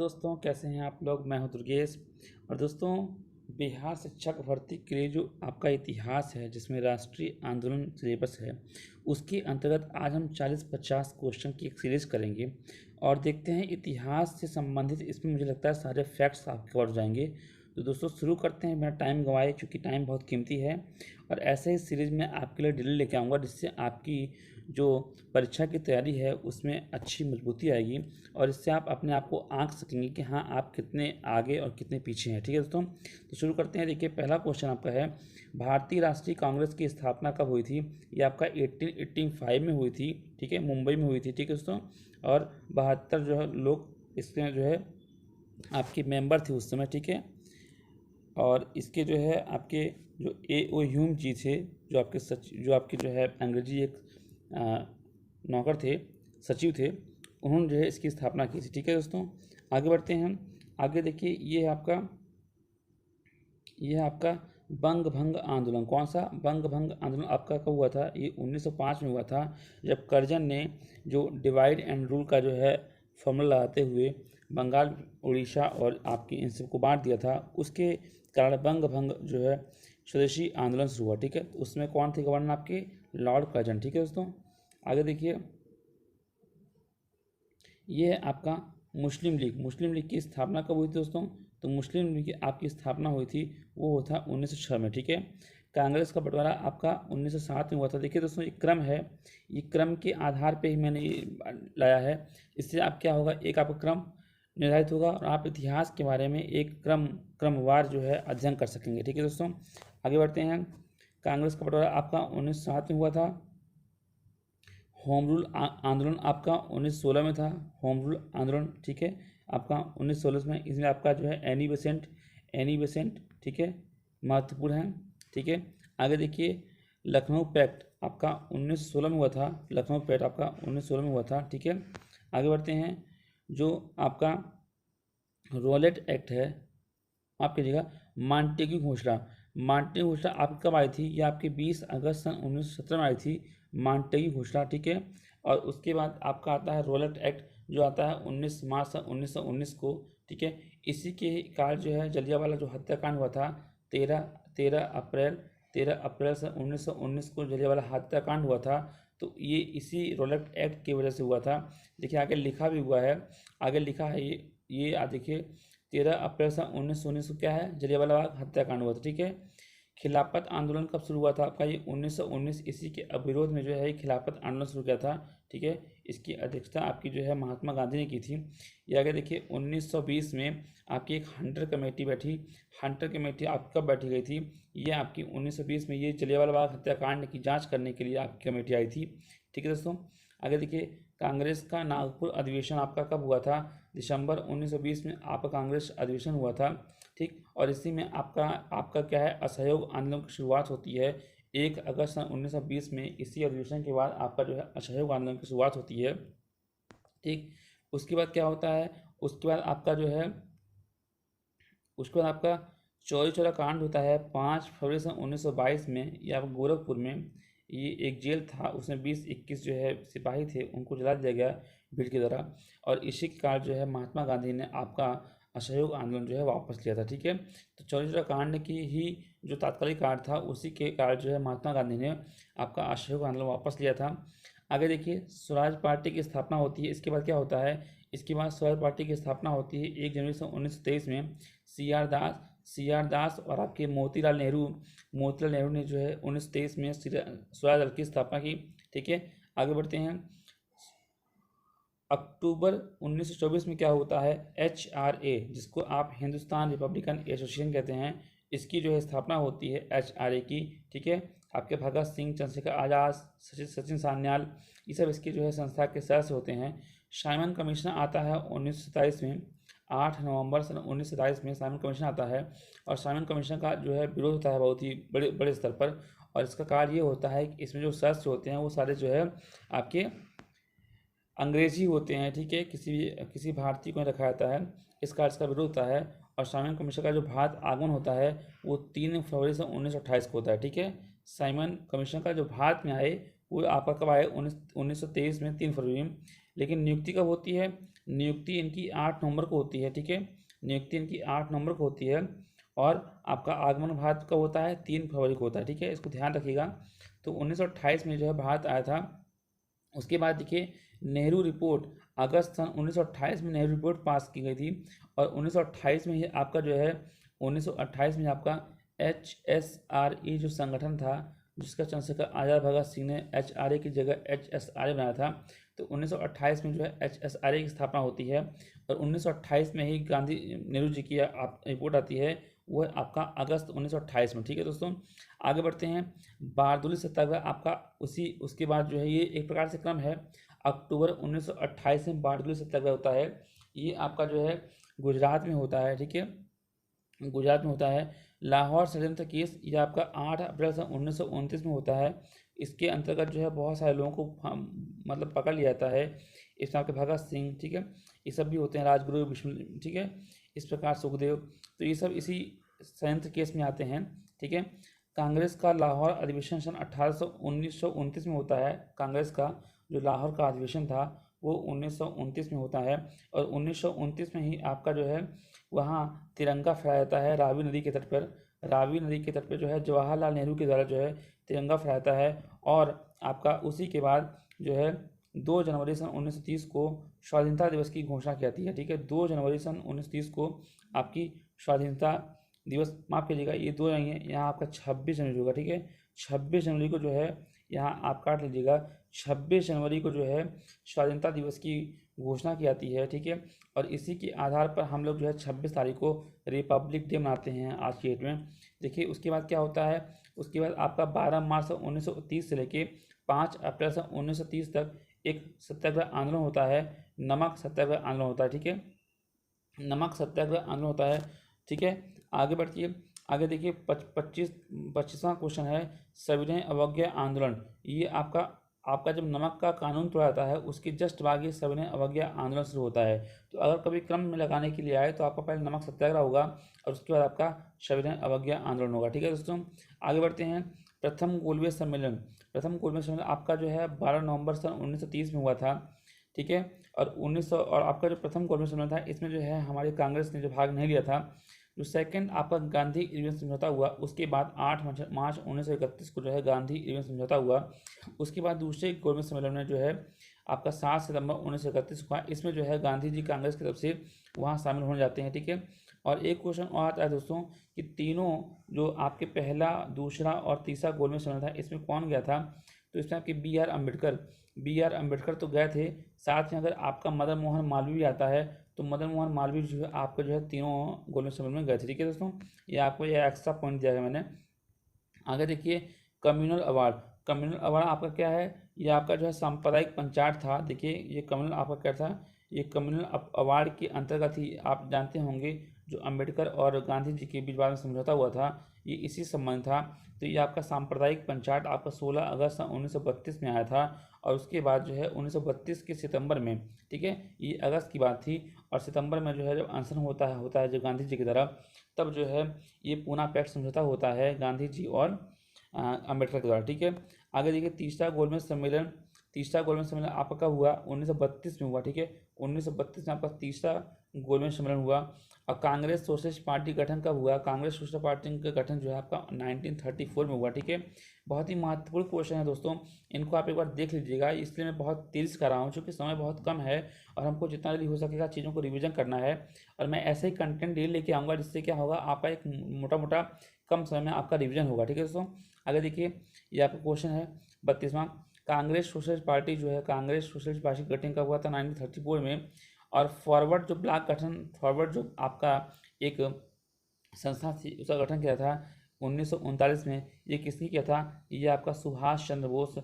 दोस्तों, कैसे हैं आप लोग। मैं हूं दुर्गेश। और दोस्तों, बिहार शिक्षक भर्ती के लिए जो आपका इतिहास है, जिसमें राष्ट्रीय आंदोलन सिलेबस है, उसके अंतर्गत आज हम 40-50 क्वेश्चन की एक सीरीज करेंगे और देखते हैं इतिहास से संबंधित। इसमें मुझे लगता है सारे फैक्ट्स आपके कवर हो जाएंगे। तो दोस्तों शुरू करते हैं बिना टाइम गंवाए, क्योंकि टाइम बहुत कीमती है। और ऐसे ही सीरीज में आपके लिए डिटेल लेके आऊँगा, जिससे आपकी जो परीक्षा की तैयारी है उसमें अच्छी मजबूती आएगी और इससे आप अपने आप को आंक सकेंगे कि हाँ, आप कितने आगे और कितने पीछे हैं। ठीक है दोस्तों, तो शुरू करते हैं। देखिए, पहला क्वेश्चन आपका है, भारतीय राष्ट्रीय कांग्रेस की स्थापना कब हुई थी। ये आपका 1885 में हुई थी। ठीक है, मुंबई में हुई थी। ठीक है दोस्तों, और 72 जो है लोग इसमें जो है आपके मेंबर थे उस समय। ठीक है, और इसके जो है आपके जो A.O. ह्यूम जी थे, जो आपके जो आपके जो है अंग्रेजी एक नौकर थे, सचिव थे, उन्होंने जो है इसकी स्थापना की थी। ठीक है दोस्तों, आगे बढ़ते हैं हम। आगे देखिए, ये है आपका बंग भंग आंदोलन। कौन सा बंग भंग आंदोलन आपका कब हुआ था। ये 1905 में हुआ था, जब कर्जन ने जो डिवाइड एंड रूल का जो है फॉर्मूला लगाते हुए बंगाल, उड़ीसा और आपकी इन सबको बांट दिया था। उसके कारण बंग भंग जो है स्वदेशी आंदोलन शुरू हुआ। ठीक है, तो उसमें कौन थे गवर्नर आपके, लॉर्ड कर्जन। ठीक है दोस्तों, आगे देखिए, ये है आपका मुस्लिम लीग। मुस्लिम लीग की स्थापना कब हुई थी दोस्तों। तो मुस्लिम लीग की आपकी स्थापना हुई थी, वो हुआ था 1906 में। ठीक है, कांग्रेस का बंटवारा आपका 1907 में हुआ था। देखिए दोस्तों, ये क्रम है, ये क्रम के आधार पे ही मैंने ये लाया है। इससे आप क्या होगा, एक आपका क्रम निर्धारित होगा और आप इतिहास के बारे में एक क्रमवार जो है अध्ययन कर सकेंगे। ठीक है दोस्तों, आगे बढ़ते हैं। कांग्रेस का बंटवारा आपका 1907 में हुआ था। होम रूल आंदोलन आपका 1916 में था। होम रूल आंदोलन, ठीक है, आपका 1916 में। इसमें आपका जो है एनी बेसेंट, ठीक है, महत्वपूर्ण है। ठीक है, आगे देखिए, लखनऊ पैक्ट आपका 1916 में हुआ था। लखनऊ पैक्ट आपका 1916 में हुआ था। ठीक है, आगे बढ़ते हैं। जो आपका रॉलेट एक्ट है, माफ कीजिएगा, मांटेग्यू घोषणा। मांटेग्यू घोषणा आपकी कब आई थी, ये आपके 20 अगस्त सन 1917 में आई थी, मांटेग्यू घोषणा। ठीक है, और उसके बाद आपका आता है रॉलेट एक्ट, जो आता है 19 मार्च सन 1919 को। ठीक है, इसी के कारण जो है जलियांवाला जो हत्याकांड हुआ था, 13 अप्रैल सन 1919 को जलियांवाला हत्याकांड हुआ था। तो ये इसी रॉलेट एक्ट की वजह से हुआ था। देखिए, आगे लिखा भी हुआ है, आगे लिखा है ये देखिए, 13 अप्रैल सन 1919 को क्या है, जलियांवाला बाग हत्याकांड हुआ था। ठीक है, खिलाफत आंदोलन कब शुरू हुआ था आपका, ये 1919। इसी के अविरोध में जो है खिलाफत आंदोलन शुरू किया था। ठीक है, इसकी अध्यक्षता आपकी जो है महात्मा गांधी ने की थी। ये आगे देखिए, 1920 में आपकी एक हंटर कमेटी बैठी। हंटर कमेटी आप कब बैठी गई थी, ये आपकी 1920 में, ये जलियांवाला बाग हत्याकांड की जाँच करने के लिए आपकी कमेटी आई थी। ठीक है दोस्तों, आगे देखिए, कांग्रेस का नागपुर अधिवेशन आपका कब हुआ था, दिसंबर 1920 में आपका कांग्रेस अधिवेशन हुआ था। ठीक, और इसी में आपका क्या है, असहयोग आंदोलन की शुरुआत होती है 1 अगस्त सन 1920 में। इसी अधिवेशन के बाद आपका जो है असहयोग आंदोलन की शुरुआत होती है। ठीक, उसके बाद क्या होता है, उसके बाद आपका जो है, उसके बाद आपका चौरी चौरा कांड होता है 5 फरवरी सन 1922 में। यह गोरखपुर में, ये एक जेल था, उसमें 20-21 जो है सिपाही थे, उनको जला दिया गया भीड़ के द्वारा। और इसी के कारण जो है महात्मा गांधी ने आपका असहयोग आंदोलन जो है वापस लिया था। ठीक है, तो चौरी चौरा कांड की ही जो तात्कालिक कारण था, उसी के कारण जो है महात्मा गांधी ने आपका असहयोग आंदोलन वापस लिया था। आगे देखिए, स्वराज पार्टी की स्थापना होती है। इसके बाद क्या होता है, इसके बाद स्वराज पार्टी की स्थापना होती है 1 जनवरी सन 1923 में। सी आर दास और आपके मोतीलाल नेहरू ने जो है 1923 में स्वराज दल की स्थापना की। ठीक है, आगे बढ़ते हैं। अक्टूबर 1924 में क्या होता है, HRA, जिसको आप हिंदुस्तान रिपब्लिकन एसोसिएशन कहते हैं, इसकी जो है स्थापना होती है HRA की। ठीक है, आपके भगत सिंह, चंद्रशेखर आज़ाद, सचिन सान्याल, ये सब इसकी जो है संस्था के सदस्य होते हैं। साइमन कमीशन आता है 1927 में। 8 नवंबर सन 1927 में साइमन कमीशन आता है, और साइमन कमीशन का जो है विरोध होता है बहुत ही बड़े बड़े स्तर पर। और इसका कार्य ये होता है कि इसमें जो सदस्य होते हैं वो सारे जो है आपके अंग्रेजी होते हैं। ठीक है, किसी भारतीय को नहीं रखा जाता है, इस कार्य का विरोध होता है। और साइमन कमीशन का जो भारत आगमन होता है वो 3 फरवरी से 1928 को होता है। ठीक है, साइमन कमीशन का जो भारत में आए वो आपका कब आए, 1923 में 3 फरवरी में। लेकिन नियुक्ति कब होती है, नियुक्ति इनकी 8 नवंबर को होती है, ठीक है, नियुक्ति इनकी 8 नवंबर को होती है। और आपका आगमन भारत कब होता है, 3 फरवरी को होता है, ठीक है, इसको ध्यान रखिएगा। तो 1928 में जो है भारत आया था। उसके बाद देखिए नेहरू रिपोर्ट, अगस्त सन 1928 में नेहरू रिपोर्ट पास की गई थी। और 1928 में ही आपका जो है 1928 में आपका HSRE जो संगठन था, जिसका चंद्रशेखर आज़ाद भगत सिंह ने HRA की जगह HSRA बनाया था। तो 1928 में जो है HSRA की स्थापना होती है। और 1928 में ही गांधी नेहरू जी की आप रिपोर्ट आती है, वो है आपका अगस्त 1928 में, ठीक है दोस्तों। आगे बढ़ते हैं। बारदोली सत्याग्रह आपका उसी उसके बाद जो है ये एक प्रकार से क्रम है। अक्टूबर 1928 में बारदोली सत्याग्रह होता है। ये आपका जो है गुजरात में होता है, ठीक है, गुजरात में होता है। लाहौर षड्यंत्र केस ये आपका 8 अप्रैल सन 1929 में होता है। इसके अंतर्गत जो है बहुत सारे लोगों को मतलब पकड़ लिया जाता है। इसमें आपके भगत सिंह, ठीक है, ये सब भी होते हैं, राजगुरु विष्णु, ठीक है, इस प्रकार सुखदेव, तो ये सब इसी षड्यंत्र केस में आते हैं, ठीक है। कांग्रेस का लाहौर अधिवेशन सन 1929 में होता है। कांग्रेस का जो लाहौर का अधिवेशन था वो 1929 में होता है। और 1929 में ही आपका जो है वहाँ तिरंगा फहराया जाता है रावी नदी के तट पर। रावी नदी के तट पर जो है जवाहरलाल नेहरू के द्वारा जो है तिरंगा फहराता है। और आपका उसी के बाद जो है 2 जनवरी सन 1930 को स्वाधीनता दिवस की घोषणा की जाती है, ठीक है। 2 जनवरी सन 1930 को आपकी स्वाधीनता दिवस, माफ़ कीजिएगा ये 2 नहीं है, यहाँ आपका 26 जनवरी होगा, ठीक है। 26 जनवरी को जो है यहाँ आप काट लीजिएगा, 26 जनवरी को जो है स्वाधीनता दिवस की घोषणा की जाती है, ठीक है। और इसी के आधार पर हम लोग जो है 26 तारीख को रिपब्लिक डे मनाते हैं आज की डेट में। देखिए उसके बाद क्या होता है, उसके बाद आपका 12 मार्च 1930 से लेके 5 अप्रैल 1930 तक एक सत्याग्रह आंदोलन होता है, नमक सत्याग्रह आंदोलन होता है, ठीक है, नमक सत्याग्रह आंदोलन होता है, ठीक है। आगे बढ़िए, आगे देखिए 25वां क्वेश्चन है सविनय अवज्ञा आंदोलन। ये आपका जब नमक का कानून तोड़ा जाता है उसके जस्ट बाद ये सविनय अवज्ञा आंदोलन शुरू होता है। तो अगर कभी क्रम में लगाने के लिए आए तो आपका पहले नमक सत्याग्रह होगा और उसके बाद आपका सविनय अवज्ञा आंदोलन होगा, ठीक है दोस्तों। आगे बढ़ते हैं। प्रथम गोलमेज सम्मेलन, प्रथम गोलमेज सम्मेलन आपका जो है 12 नवंबर सन 1930 में हुआ था, ठीक है। और आपका जो प्रथम गोलमेज सम्मेलन था इसमें जो है हमारी कांग्रेस ने जो भाग नहीं लिया था। जो सेकंड आपका गांधी इरविन समझौता हुआ उसके बाद 8 मार्च 1931 को जो है गांधी इरविन समझौता हुआ। उसके बाद दूसरे गोलमेज सम्मेलन में जो है आपका 7 सितंबर 1931 हुआ। इसमें जो है गांधी जी कांग्रेस की तरफ से वहाँ शामिल होने जाते हैं, ठीक है। और एक क्वेश्चन और आता है दोस्तों कि तीनों जो आपके पहला, दूसरा और तीसरा गोलमेज सम्मेलन था इसमें कौन गया था। तो इसमें आपके बी आर अम्बेडकर तो गए थे, साथ में अगर आपका मदन मोहन मालवीय आता है तो मदन मोहन मालवीय जो है आपका जो है तीनों गोलमेज सम्मेलन में गए थे, ठीक है दोस्तों। ये आपको ये एक्स्ट्रा पॉइंट दिया है मैंने। आगे देखिए कम्युनल अवार्ड, कम्युनल अवार्ड आपका क्या है, ये आपका जो है सांप्रदायिक पंचायत था। देखिए ये कम्युनल आपका क्या था, ये कम्युनल अवार्ड के अंतर्गत ही आप जानते होंगे जो अम्बेडकर और गांधी जी के बीच बाद में समझौता हुआ था, ये इसी संबंध था। तो ये आपका सांप्रदायिक पंचायत आपका 16 अगस्त 1932 में आया था। और उसके बाद जो है 1932 के सितंबर में, ठीक है, ये अगस्त की बात थी, और सितंबर में जो है जब अनशन होता है जो गांधी जी की तरफ, तब जो है ये पूना पैक्ट समझौता होता है गांधी जी और अम्बेडकर के द्वारा, ठीक है। आगे देखिए तीसरा गोलमेज सम्मेलन आपका कब हुआ, 1932 में हुआ, ठीक है। 1932 में आपका तीसरा गोलमेज सम्मेलन हुआ। और कांग्रेस सोशलिस्ट पार्टी गठन कब हुआ, कांग्रेस सोशलिस्ट पार्टी का गठन जो है आपका 1934 में हुआ, ठीक है। बहुत ही महत्वपूर्ण क्वेश्चन है दोस्तों, इनको आप एक बार देख लीजिएगा, इसलिए मैं बहुत तेज कर रहा हूँ क्योंकि समय बहुत कम है और हमको जितना जल्दी हो सकेगा चीज़ों को रिवीजन करना है। और मैं ऐसे ही कंटेंट डेली लेके आऊँगा जिससे क्या होगा, आपका एक मोटा मोटा कम समय में आपका रिवीजन होगा, ठीक है दोस्तों। आगे देखिए ये आपका क्वेश्चन है 32वां, कांग्रेस सोशलिस्ट पार्टी जो है कांग्रेस सोशलिस्ट पार्टी गठन कब हुआ था, 1934 में। और फॉरवर्ड जो आपका एक संस्था थी उसका गठन किया था 1939 में। ये किसने किया था, ये आपका सुभाष चंद्र बोस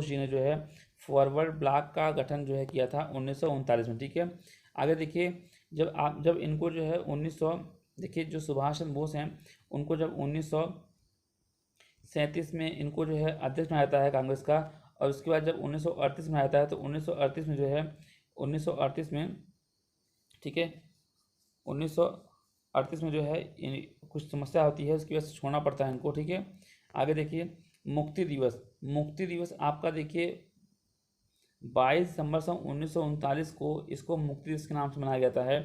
जी ने जो है फॉरवर्ड ब्लॉक का गठन जो है किया था 1939 में, ठीक है। आगे देखिए जब इनको जो है 1900, देखिए जो सुभाष चंद्र बोस हैं उनको जब 1937 में इनको जो है अध्यक्ष बनाया जाता है कांग्रेस का। और उसके बाद जब 1938 में आता है तो 1938 में जो है 1938 में, ठीक है, 1938 में जो है कुछ समस्या होती है, उसकी वजह से छोड़ना पड़ता है इनको, ठीक है। आगे देखिए मुक्ति दिवस आपका देखिए 22 दिसंबर सन 1939 को इसको मुक्ति दिवस के नाम से मनाया जाता है।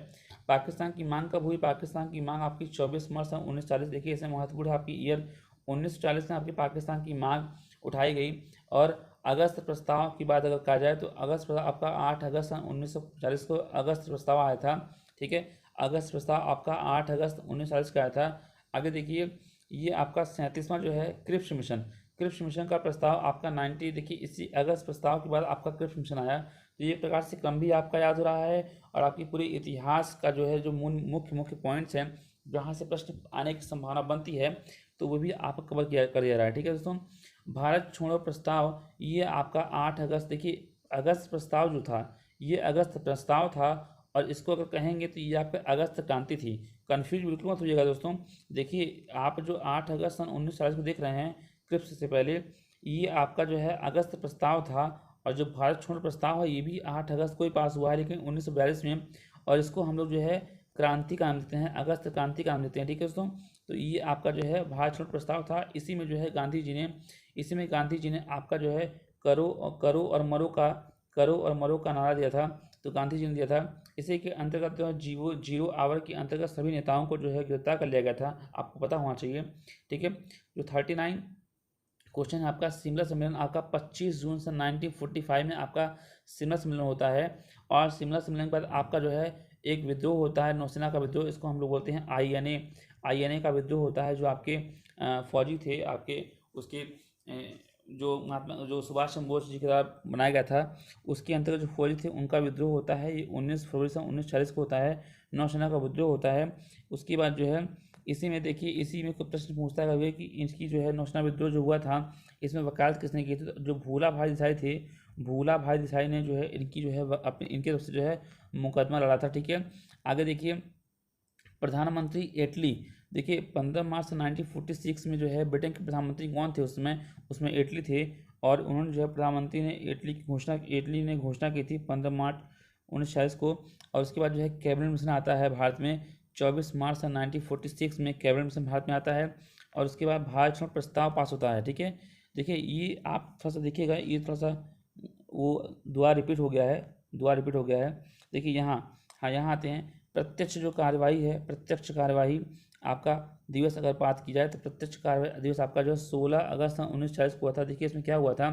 पाकिस्तान की मांग कब हुई? पाकिस्तान की मांग आपकी 24 मार्च सन 1940। देखिए इसमें महत्वपूर्ण है आपकी ईयर 1940 में आपकी पाकिस्तान की मांग उठाई गई। और अगस्त प्रस्ताव की बात अगर कहा जाए तो अगस्त प्रस्ताव आपका 8 अगस्त सन 1940 को अगस्त प्रस्ताव आया था। ठीक है, अगस्त प्रस्ताव आपका 8 अगस्त 1940 का आया था। आगे देखिए, ये आपका 37वां जो है क्रिप्स मिशन, क्रिप्स मिशन का प्रस्ताव आपका 90, देखिए इसी अगस्त प्रस्ताव के बाद आपका क्रिप्स मिशन आया। तो ये एक प्रकार से क्रम भी आपका याद हो रहा है और आपकी पूरी इतिहास का जो है जो मुख्य मुख्य पॉइंट्स हैं जहाँ से प्रश्न आने की संभावना बनती है तो वो भी आप कवर किया कर दिया रहा है। ठीक है दोस्तों, भारत छोड़ो प्रस्ताव ये आपका 8 अगस्त, देखिए अगस्त प्रस्ताव जो था ये अगस्त प्रस्ताव था और इसको अगर कहेंगे तो ये आपका अगस्त क्रांति थी। कन्फ्यूज बिल्कुल मत होइएगा दोस्तों। देखिए आप जो 8 अगस्त सन 1940 को देख रहे हैं क्रिप्स से पहले, ये आपका जो है अगस्त प्रस्ताव था और जो भारत छोड़ो प्रस्ताव है ये भी 8 अगस्त को ही पास हुआ है लेकिन 1942 में, और इसको हम लोग जो है क्रांति का नाम देते हैं, अगस्त क्रांति का नाम देते हैं। ठीक है दोस्तों, तो ये आपका जो है भारत छोड़ो प्रस्ताव था। इसी में जो है गांधी जी ने आपका जो है करो और मरो का नारा दिया था। तो गांधी जी ने दिया था। इसी के अंतर्गत जो है जीरो आवर के अंतर्गत सभी नेताओं को जो है गिरफ्तार कर लिया गया था, आपको पता होना चाहिए। ठीक है, जो 39 क्वेश्चन है आपका, शिमला सम्मेलन आपका 25 जून सन 1945 में आपका शिमला सम्मेलन होता है। और शिमला सम्मेलन के बाद आपका जो है एक विद्रोह होता है, नौसेना का विद्रोह, इसको हम लोग बोलते हैं आईएनए का विद्रोह होता है। जो आपके फौजी थे आपके उसके जो सुभाष चंद्र बोस जी के द्वारा बनाया गया था उसके अंतर्गत जो फौजी थे उनका विद्रोह होता है। ये 19 फरवरी सन 1940 को होता है, नौसेना का विद्रोह होता है। उसके बाद जो है इसी में देखिए, इसी में कोई प्रश्न पूछता है कि इनकी जो है नौसेना विद्रोह जो हुआ था इसमें वकालत किसने की थी? तो जो भूला भाई देसाई थे, भूला भाई देसाई ने जो है इनकी जो है अपने इनके तरफ से जो है मुकदमा लड़ा था। ठीक है, आगे देखिए प्रधानमंत्री इटली, देखिए 15 मार्च 1946 में जो है ब्रिटेन के प्रधानमंत्री कौन थे उसमें इटली थे। और उन्होंने जो है प्रधानमंत्री ने इटली ने घोषणा की थी 15 मार्च 1946 को। और उसके बाद जो है कैबिनेट मिशन आता है भारत में 24 मार्च 1946 में कैबिनेट मिशन भारत में आता है। और उसके बाद भारत छोड़ो प्रस्ताव पास होता है। ठीक है, देखिए ये आप थोड़ा सा देखिएगा, ये थोड़ा सा वो दोबारा रिपीट हो गया है। देखिए यहाँ, हाँ यहाँ आते हैं, प्रत्यक्ष जो कार्यवाही है, प्रत्यक्ष कार्यवाही आपका दिवस अगर बात की जाए तो प्रत्यक्ष कार्यवाही दिवस आपका जो है 16 अगस्त 1940 को हुआ था। देखिए इसमें क्या हुआ था,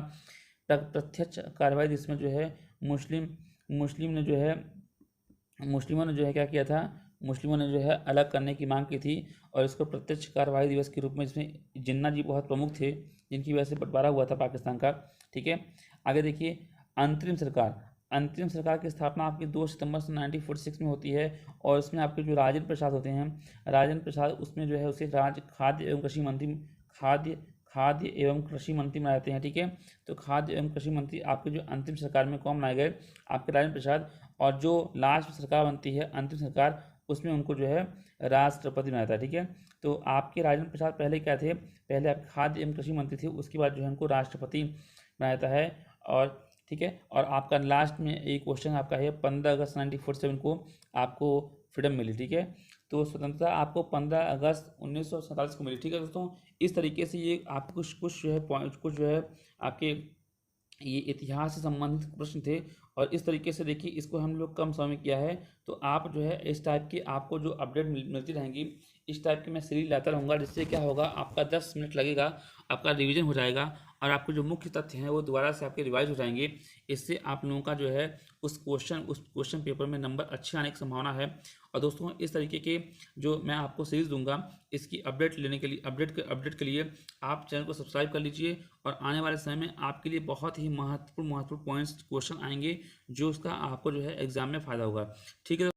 प्रत्यक्ष कार्यवाही जिसमें जो है मुस्लिमों ने जो है क्या किया था, मुस्लिमों ने जो है अलग करने की मांग की थी और इसको प्रत्यक्ष कार्यवाही दिवस के रूप में, जिसमें जिन्ना जी बहुत प्रमुख थे जिनकी वजह से बंटवारा हुआ था पाकिस्तान का। ठीक है, आगे देखिए अंतरिम सरकार की स्थापना आपकी 2 सितंबर 1946 में होती है। और इसमें आपके जो राजेंद्र प्रसाद होते हैं, राजेंद्र प्रसाद उसमें जो है उसे खाद्य एवं कृषि मंत्री बनाए जाते हैं। ठीक है, तो खाद्य एवं कृषि मंत्री आपके जो अंतिम सरकार में कौन बनाए गए, आपके राजेंद्र प्रसाद। और जो लास्ट सरकार बनती है अंतिम सरकार, उसमें उनको जो है राष्ट्रपति बनाया था। ठीक है, तो आपके राजेंद्र प्रसाद पहले क्या थे, पहले आप खाद्य एवं कृषि मंत्री थे, उसके बाद जो है उनको राष्ट्रपति बनाया जाता है। और ठीक है, और आपका लास्ट में एक क्वेश्चन आपका है 15 अगस्त 1947 को आपको फ्रीडम मिली। ठीक है, तो स्वतंत्रता आपको 15 अगस्त 1947 को मिली। ठीक है दोस्तों, इस तरीके से ये आपको कुछ जो है पॉइंट, कुछ जो है आपके ये इतिहास से संबंधित प्रश्न थे। और इस तरीके से देखिए इसको हम लोग कम समय में किया है। तो आप जो है इस टाइप की आपको जो अपडेट मिलती रहेंगी, इस टाइप की मैं सीरीज लाता रहूँगा, जिससे क्या होगा आपका 10 मिनट लगेगा, आपका रिवीजन हो जाएगा और आपके जो मुख्य तथ्य हैं वो दोबारा से आपके रिवाइज हो जाएंगे। इससे आप लोगों का जो है उस क्वेश्चन पेपर में नंबर अच्छे आने की संभावना है। और दोस्तों इस तरीके के जो मैं आपको सीरीज दूंगा, इसकी अपडेट लेने के लिए अपडेट के लिए आप चैनल को सब्सक्राइब कर लीजिए। और आने वाले समय में आपके लिए बहुत ही महत्वपूर्ण पॉइंट्स क्वेश्चन आएंगे जो उसका आपको जो है एग्जाम में फ़ायदा होगा। ठीक है।